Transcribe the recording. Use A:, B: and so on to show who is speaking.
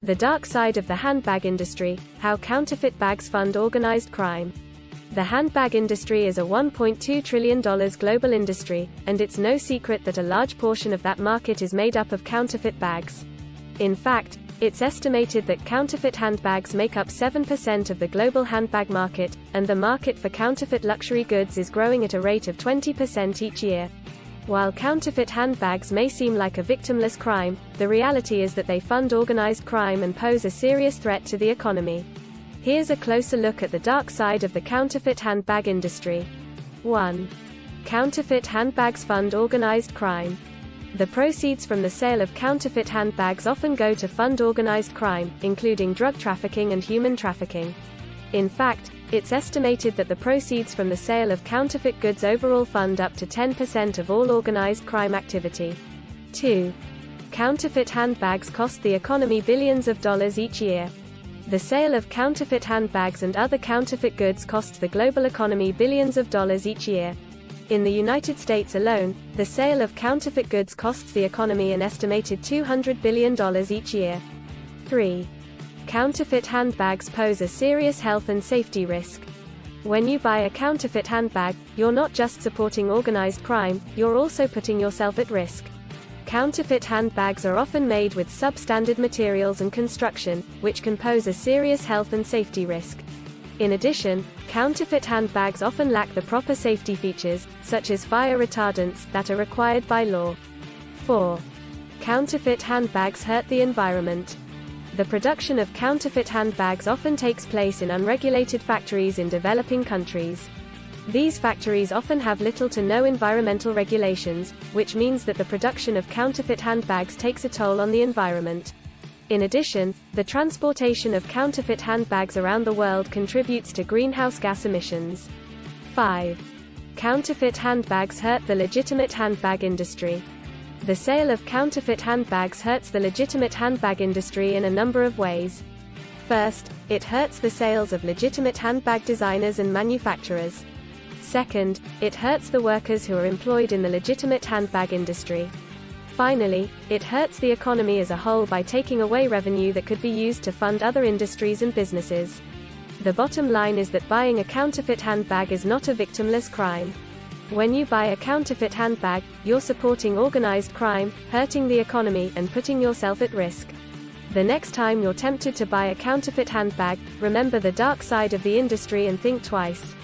A: The dark side of the handbag industry: how counterfeit bags fund organized crime. The handbag industry is a $1.2 trillion global industry, and it's no secret that a large portion of that market is made up of counterfeit bags. In fact, it's estimated that counterfeit handbags make up 7% of the global handbag market, and the market for counterfeit luxury goods is growing at a rate of 20% each year. While counterfeit handbags may seem like a victimless crime, the reality is that they fund organized crime and pose a serious threat to the economy. Here's a closer look at the dark side of the counterfeit handbag industry. 1. Counterfeit handbags fund organized crime. The proceeds from the sale of counterfeit handbags often go to fund organized crime, including drug trafficking and human trafficking. In fact, it's estimated that the proceeds from the sale of counterfeit goods overall fund up to 10% of all organized crime activity. 2. Counterfeit handbags cost the economy billions of dollars each year. The sale of counterfeit handbags and other counterfeit goods costs the global economy billions of dollars each year. In the United States alone, the sale of counterfeit goods costs the economy an estimated $200 billion each year. 3. Counterfeit handbags pose a serious health and safety risk. When you buy a counterfeit handbag, you're not just supporting organized crime, you're also putting yourself at risk. Counterfeit handbags are often made with substandard materials and construction, which can pose a serious health and safety risk. In addition, counterfeit handbags often lack the proper safety features, such as fire retardants, that are required by law. 4. Counterfeit handbags hurt the environment. The production of counterfeit handbags often takes place in unregulated factories in developing countries. These factories often have little to no environmental regulations, which means that the production of counterfeit handbags takes a toll on the environment. In addition, the transportation of counterfeit handbags around the world contributes to greenhouse gas emissions. 5. Counterfeit handbags hurt the legitimate handbag industry. The sale of counterfeit handbags hurts the legitimate handbag industry in a number of ways. First, it hurts the sales of legitimate handbag designers and manufacturers. Second, it hurts the workers who are employed in the legitimate handbag industry. Finally, it hurts the economy as a whole by taking away revenue that could be used to fund other industries and businesses. The bottom line is that buying a counterfeit handbag is not a victimless crime. When you buy a counterfeit handbag, you're supporting organized crime, hurting the economy, and putting yourself at risk. The next time you're tempted to buy a counterfeit handbag, remember the dark side of the industry and think twice.